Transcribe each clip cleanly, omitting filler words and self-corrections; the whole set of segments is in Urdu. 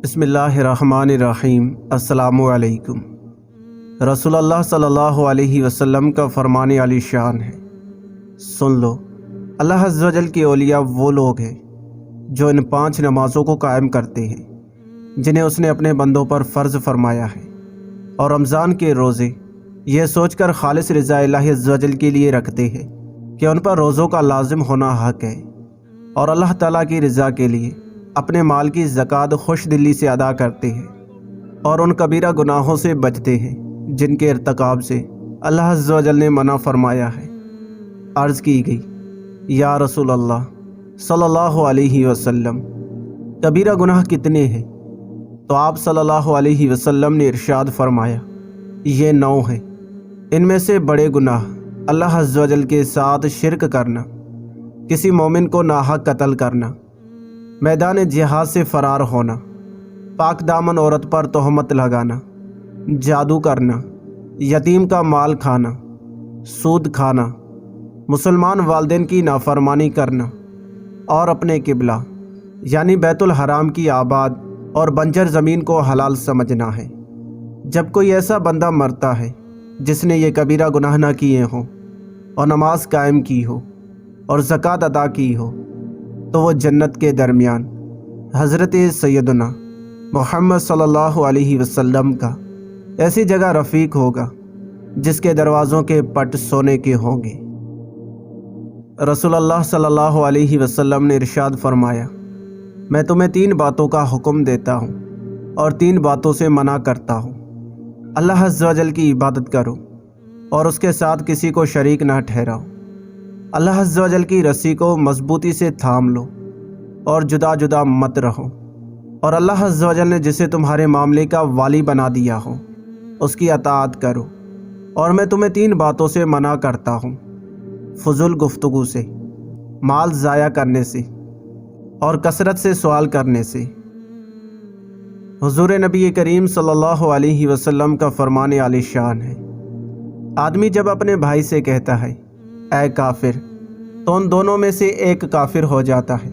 بسم اللہ الرحمن الرحیم۔ السلام علیکم۔ رسول اللہ صلی اللہ علیہ وسلم کا فرمان علی شان ہے، سن لو، اللہ عز و جل کے اولیاء وہ لوگ ہیں جو ان 5 نمازوں کو قائم کرتے ہیں جنہیں اس نے اپنے بندوں پر فرض فرمایا ہے، اور رمضان کے روزے یہ سوچ کر خالص رضا اللہ عز و جل کے لیے رکھتے ہیں کہ ان پر روزوں کا لازم ہونا حق ہے، اور اللہ تعالیٰ کی رضا کے لیے اپنے مال کی زکوٰۃ خوش دلی سے ادا کرتے ہیں، اور ان کبیرہ گناہوں سے بچتے ہیں جن کے ارتکاب سے اللہ عز و جل نے منع فرمایا ہے۔ عرض کی گئی، یا رسول اللہ صلی اللہ علیہ وسلم، کبیرہ گناہ کتنے ہیں؟ تو آپ صلی اللہ علیہ وسلم نے ارشاد فرمایا، یہ 9 ہیں۔ ان میں سے بڑے گناہ اللہ عز و جل کے ساتھ شرک کرنا، کسی مومن کو ناحق قتل کرنا، میدان جہاد سے فرار ہونا، پاک دامن عورت پر تہمت لگانا، جادو کرنا، یتیم کا مال کھانا، سود کھانا، مسلمان والدین کی نافرمانی کرنا، اور اپنے قبلہ یعنی بیت الحرام کی آباد اور بنجر زمین کو حلال سمجھنا ہے۔ جب کوئی ایسا بندہ مرتا ہے جس نے یہ کبیرہ گناہ نہ کیے ہوں اور نماز قائم کی ہو اور زکوٰۃ ادا کی ہو، تو وہ جنت کے درمیان حضرت سیدنا محمد صلی اللہ علیہ وسلم کا ایسی جگہ رفیق ہوگا جس کے دروازوں کے پٹ سونے کے ہوں گے۔ رسول اللہ صلی اللہ علیہ وسلم نے ارشاد فرمایا، میں تمہیں 3 باتوں کا حکم دیتا ہوں اور 3 باتوں سے منع کرتا ہوں۔ اللہ عز و جل کی عبادت کرو اور اس کے ساتھ کسی کو شریک نہ ٹھہراؤ۔ اللہ عز و جل کی رسی کو مضبوطی سے تھام لو اور جدا جدا مت رہو، اور اللہ عز و جل نے جسے تمہارے معاملے کا والی بنا دیا ہو اس کی اطاعت کرو۔ اور میں تمہیں 3 باتوں سے منع کرتا ہوں، فضول گفتگو سے، مال ضائع کرنے سے، اور کثرت سے سوال کرنے سے۔ حضور نبی کریم صلی اللہ علیہ وسلم کا فرمان عالی شان ہے، آدمی جب اپنے بھائی سے کہتا ہے اے کافر، تو ان دونوں میں سے ایک کافر ہو جاتا ہے۔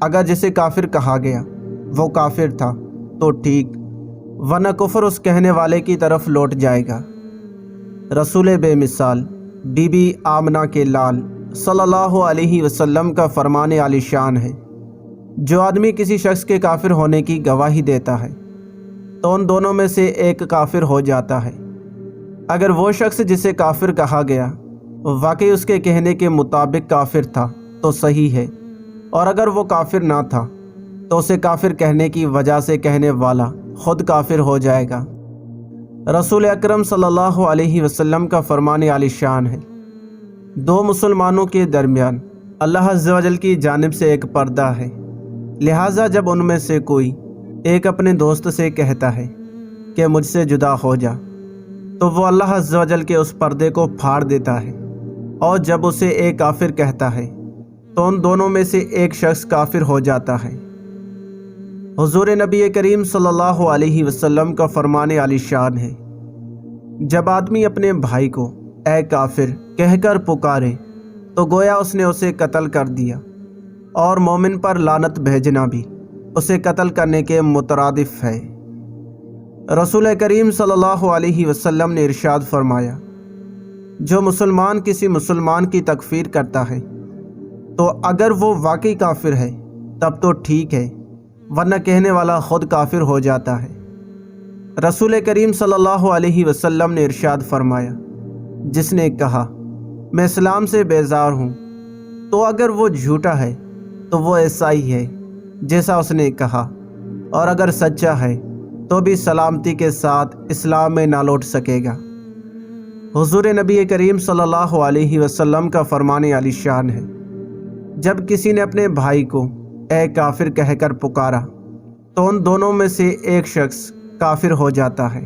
اگر جسے کافر کہا گیا وہ کافر تھا تو ٹھیک، ورنہ کفر اس کہنے والے کی طرف لوٹ جائے گا۔ رسول بے مثال بی بی آمنہ کے لال صلی اللہ علیہ وسلم کا فرمان عالی شان ہے، جو آدمی کسی شخص کے کافر ہونے کی گواہی دیتا ہے تو ان دونوں میں سے ایک کافر ہو جاتا ہے۔ اگر وہ شخص جسے کافر کہا گیا واقعی اس کے کہنے کے مطابق کافر تھا تو صحیح ہے، اور اگر وہ کافر نہ تھا تو اسے کافر کہنے کی وجہ سے کہنے والا خود کافر ہو جائے گا۔ رسول اکرم صلی اللہ علیہ وسلم کا فرمان عالی شان ہے، 2 مسلمانوں کے درمیان اللہ عز و جل کی جانب سے ایک پردہ ہے، لہٰذا جب ان میں سے کوئی ایک اپنے دوست سے کہتا ہے کہ مجھ سے جدا ہو جا، تو وہ اللہ عز و جل کے اس پردے کو پھاڑ دیتا ہے، اور جب اسے ایک کافر کہتا ہے تو ان دونوں میں سے ایک شخص کافر ہو جاتا ہے۔ حضور نبی کریم صلی اللہ علیہ وسلم کا فرمان عالی شان ہے، جب آدمی اپنے بھائی کو اے کافر کہہ کر پکارے تو گویا اس نے اسے قتل کر دیا، اور مومن پر لعنت بھیجنا بھی اسے قتل کرنے کے مترادف ہے۔ رسول کریم صلی اللہ علیہ وسلم نے ارشاد فرمایا، جو مسلمان کسی مسلمان کی تکفیر کرتا ہے تو اگر وہ واقعی کافر ہے تب تو ٹھیک ہے، ورنہ کہنے والا خود کافر ہو جاتا ہے۔ رسول کریم صلی اللہ علیہ وسلم نے ارشاد فرمایا، جس نے کہا میں اسلام سے بیزار ہوں، تو اگر وہ جھوٹا ہے تو وہ ایسا ہی ہے جیسا اس نے کہا، اور اگر سچا ہے تو بھی سلامتی کے ساتھ اسلام میں نہ لوٹ سکے گا۔ حضور نبی کریم صلی اللہ علیہ وسلم کا فرمان عالی شان ہے، جب کسی نے اپنے بھائی کو اے کافر کہہ کر پکارا تو ان دونوں میں سے ایک شخص کافر ہو جاتا ہے۔